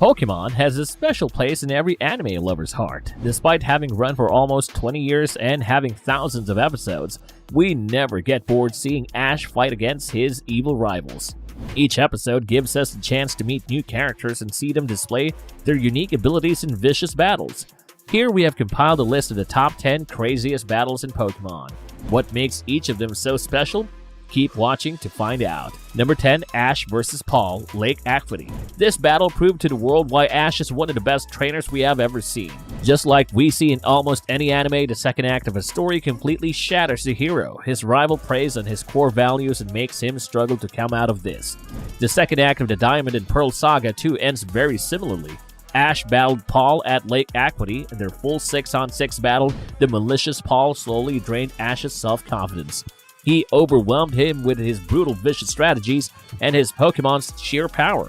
Pokemon has a special place in every anime lover's heart. Despite having run for almost 20 years and having thousands of episodes, we never get bored seeing Ash fight against his evil rivals. Each episode gives us a chance to meet new characters and see them display their unique abilities in vicious battles. Here we have compiled a list of the top 10 craziest battles in Pokemon. What makes each of them so special? Keep watching to find out. Number 10. Ash vs. Paul, Lake Aquity. This battle proved to the world why Ash is one of the best trainers we have ever seen. Just like we see in almost any anime, the second act of a story completely shatters the hero. His rival preys on his core values and makes him struggle to come out of this. The second act of the Diamond and Pearl saga too ends very similarly. Ash battled Paul at Lake Aquity. In their full 6-on-6 battle, the malicious Paul slowly drained Ash's self-confidence. He overwhelmed him with his brutal, vicious strategies and his Pokemon's sheer power.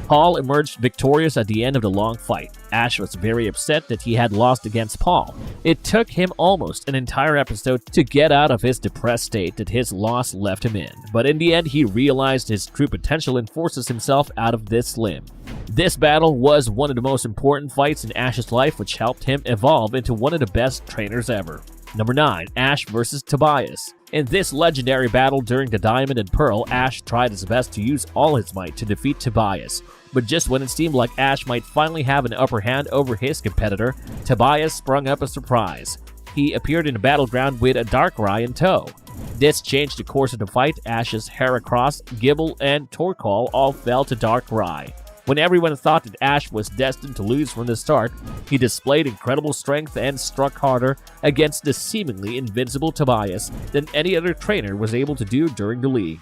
Paul emerged victorious at the end of the long fight. Ash was very upset that he had lost against Paul. It took him almost an entire episode to get out of his depressed state that his loss left him in, but in the end he realized his true potential and forces himself out of this limb. This battle was one of the most important fights in Ash's life, which helped him evolve into one of the best trainers ever. Number 9. Ash vs. Tobias. In this legendary battle during the Diamond and Pearl, Ash tried his best to use all his might to defeat Tobias. But just when it seemed like Ash might finally have an upper hand over his competitor, Tobias sprung up a surprise. He appeared in the battleground with a Darkrai in tow. This changed the course of the fight. Ash's Heracross, Gible, and Torkoal all fell to Darkrai. When everyone thought that Ash was destined to lose from the start, he displayed incredible strength and struck harder against the seemingly invincible Tobias than any other trainer was able to do during the league.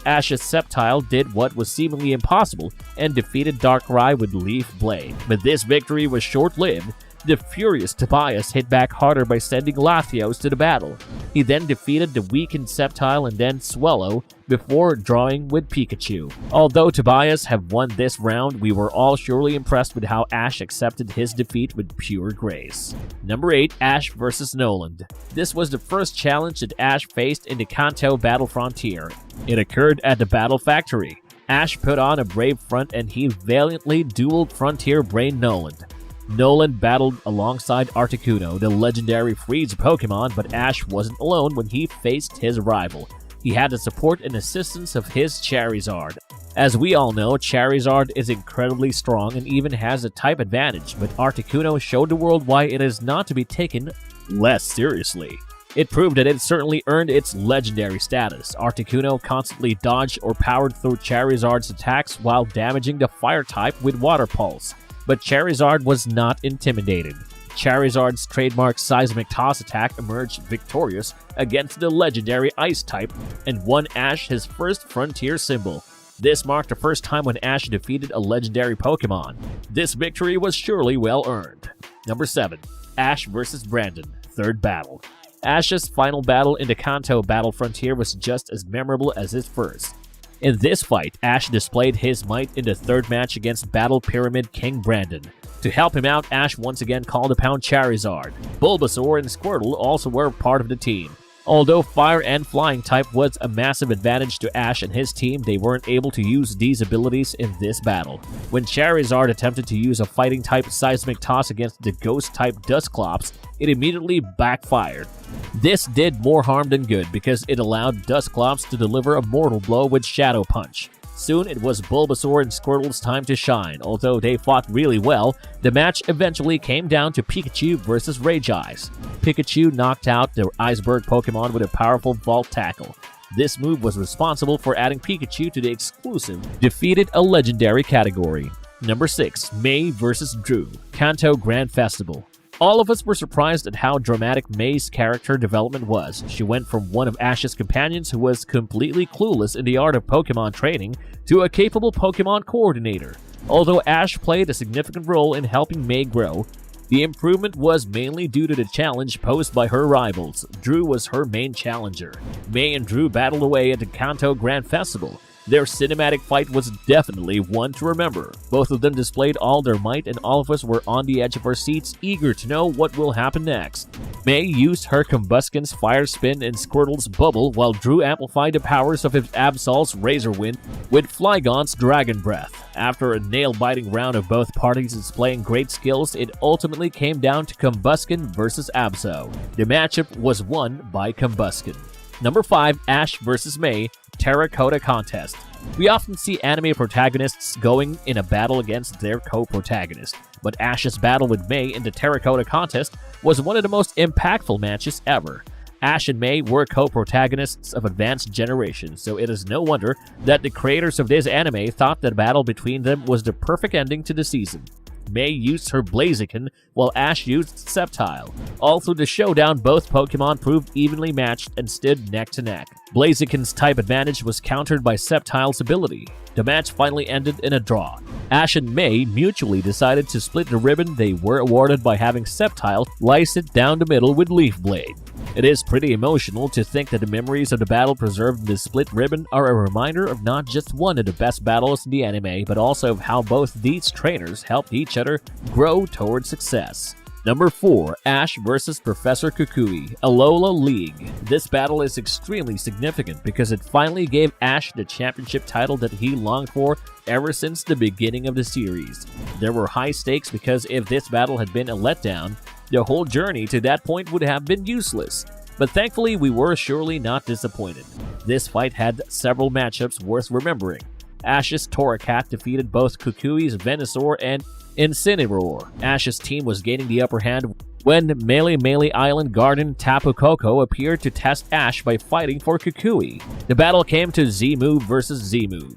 Ash's Sceptile did what was seemingly impossible and defeated Darkrai with Leaf Blade. But this victory was short-lived. The furious Tobias hit back harder by sending Latios to the battle. He then defeated the weakened Sceptile and then Swallow before drawing with Pikachu. Although Tobias had won this round, we were all surely impressed with how Ash accepted his defeat with pure grace. Number 8. Ash vs. Noland. This was the first challenge that Ash faced in the Kanto Battle Frontier. It occurred at the Battle Factory. Ash put on a brave front and he valiantly dueled Frontier Brain Noland. Noland battled alongside Articuno, the legendary freeze Pokemon, but Ash wasn't alone when he faced his rival. He had the support and assistance of his Charizard. As we all know, Charizard is incredibly strong and even has a type advantage, but Articuno showed the world why it is not to be taken less seriously. It proved that it certainly earned its legendary status. Articuno constantly dodged or powered through Charizard's attacks while damaging the fire type with Water Pulse. But Charizard was not intimidated. Charizard's trademark Seismic Toss attack emerged victorious against the legendary Ice type and won Ash his first Frontier symbol. This marked the first time when Ash defeated a legendary Pokemon. This victory was surely well earned. Number 7. Ash vs. Brandon, third battle. Ash's final battle in the Kanto Battle Frontier was just as memorable as his first. In this fight, Ash displayed his might in the third match against Battle Pyramid King Brandon. To help him out, Ash once again called upon Charizard. Bulbasaur and Squirtle also were part of the team. Although Fire and Flying type was a massive advantage to Ash and his team, they weren't able to use these abilities in this battle. When Charizard attempted to use a Fighting type Seismic Toss against the Ghost type Dusclops, it immediately backfired. This did more harm than good because it allowed Dusclops to deliver a mortal blow with Shadow Punch. Soon it was Bulbasaur and Squirtle's time to shine. Although they fought really well, the match eventually came down to Pikachu versus Rage Eyes. Pikachu knocked out the Iceberg Pokemon with a powerful Vault Tackle. This move was responsible for adding Pikachu to the exclusive Defeated a Legendary category. Number 6. May vs. Drew, Kanto Grand Festival. All of us were surprised at how dramatic May's character development was. She went from one of Ash's companions who was completely clueless in the art of Pokemon training to a capable Pokemon coordinator. Although Ash played a significant role in helping May grow, the improvement was mainly due to the challenge posed by her rivals. Drew was her main challenger. May and Drew battled away at the Kanto Grand Festival. Their cinematic fight was definitely one to remember. Both of them displayed all their might and all of us were on the edge of our seats, eager to know what will happen next. May used her Combusken's Fire Spin and Squirtle's Bubble, while Drew amplified the powers of his Absol's Razor Wind with Flygon's Dragon Breath. After a nail-biting round of both parties displaying great skills, it ultimately came down to Combusken versus Absol. The matchup was won by Combusken. Number 5. Ash vs. May Terracotta Contest. We often see anime protagonists going in a battle against their co-protagonist, but Ash's battle with May in the Terracotta Contest was one of the most impactful matches ever. Ash and May were co-protagonists of Advanced Generation, so it is no wonder that the creators of this anime thought that the battle between them was the perfect ending to the season. May used her Blaziken, while Ash used Sceptile. All through the showdown, both Pokemon proved evenly matched and stood neck to neck. Blaziken's type advantage was countered by Sceptile's ability. The match finally ended in a draw. Ash and May mutually decided to split the ribbon they were awarded by having Sceptile slice it down the middle with Leaf Blade. It is pretty emotional to think that the memories of the battle preserved in the split ribbon are a reminder of not just one of the best battles in the anime, but also of how both these trainers helped each other grow towards success. Number 4. Ash vs. Professor Kukui, Alola League. This battle is extremely significant because it finally gave Ash the championship title that he longed for ever since the beginning of the series. There were high stakes because if this battle had been a letdown, the whole journey to that point would have been useless. But thankfully, we were surely not disappointed. This fight had several matchups worth remembering. Ash's Torracat defeated both Kukui's Venusaur and Incineroar. Ash's team was gaining the upper hand when Melee Island Garden Tapu Koko appeared to test Ash by fighting for Kukui. The battle came to Z-Move versus Z-Move.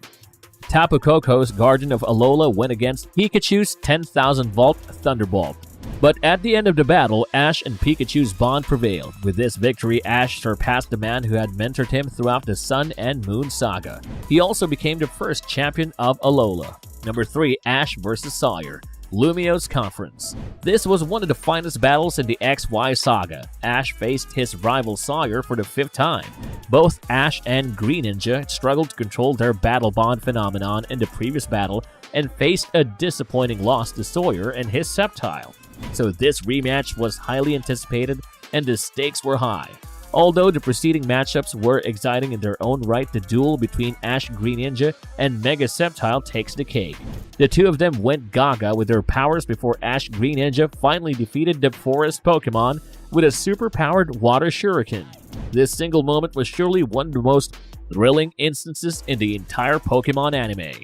Tapu Koko's Garden of Alola went against Pikachu's 10,000 Volt Thunderbolt. But at the end of the battle, Ash and Pikachu's bond prevailed. With this victory, Ash surpassed the man who had mentored him throughout the Sun and Moon saga. He also became the first champion of Alola. Number 3. Ash vs. Sawyer, Lumio's Conference. This was one of the finest battles in the XY saga. Ash faced his rival Sawyer for the 5th time. Both Ash and Greninja struggled to control their battle bond phenomenon in the previous battle and faced a disappointing loss to Sawyer and his Sceptile. So this rematch was highly anticipated and the stakes were high. Although the preceding matchups were exciting in their own right, the duel between Ash Greninja and Mega Sceptile takes the cake. The two of them went gaga with their powers before Ash Greninja finally defeated the forest Pokemon with a super-powered Water Shuriken. This single moment was surely one of the most thrilling instances in the entire Pokemon anime.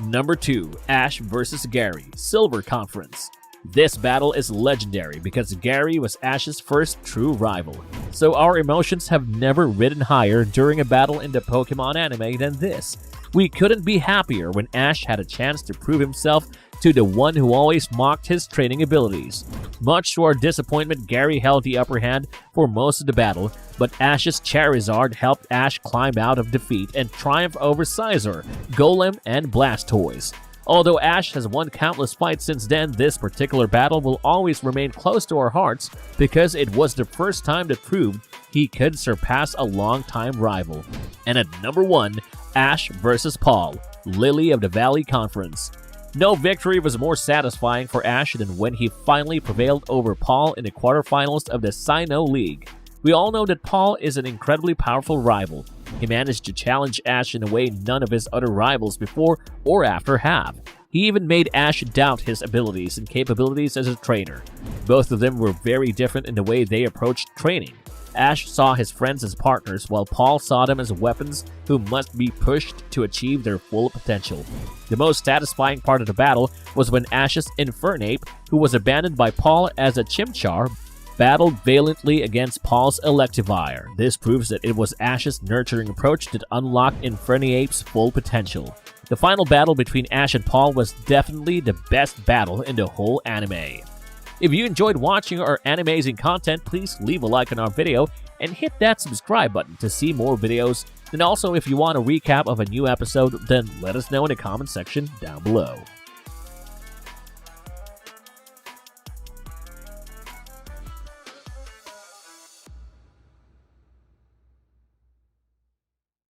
Number 2. Ash vs. Gary, Silver Conference. This battle is legendary because Gary was Ash's first true rival, so our emotions have never ridden higher during a battle in the Pokemon anime than this. We couldn't be happier when Ash had a chance to prove himself to the one who always mocked his training abilities. Much to our disappointment, Gary held the upper hand for most of the battle, but Ash's Charizard helped Ash climb out of defeat and triumph over Scizor, Golem, and Blastoise. Although Ash has won countless fights since then, this particular battle will always remain close to our hearts because it was the first time that proved he could surpass a longtime rival. And at number 1, Ash vs. Paul, Lily of the Valley Conference. No victory was more satisfying for Ash than when he finally prevailed over Paul in the quarterfinals of the Sinnoh League. We all know that Paul is an incredibly powerful rival. He managed to challenge Ash in a way none of his other rivals before or after have. He even made Ash doubt his abilities and capabilities as a trainer. Both of them were very different in the way they approached training. Ash saw his friends as partners, while Paul saw them as weapons who must be pushed to achieve their full potential. The most satisfying part of the battle was when Ash's Infernape, who was abandoned by Paul as a Chimchar, battled valiantly against Paul's Electivire. This proves that it was Ash's nurturing approach that unlocked Infernape's full potential. The final battle between Ash and Paul was definitely the best battle in the whole anime. If you enjoyed watching our Animezing content, please leave a like on our video and hit that subscribe button to see more videos. And also, if you want a recap of a new episode, then let us know in the comment section down below.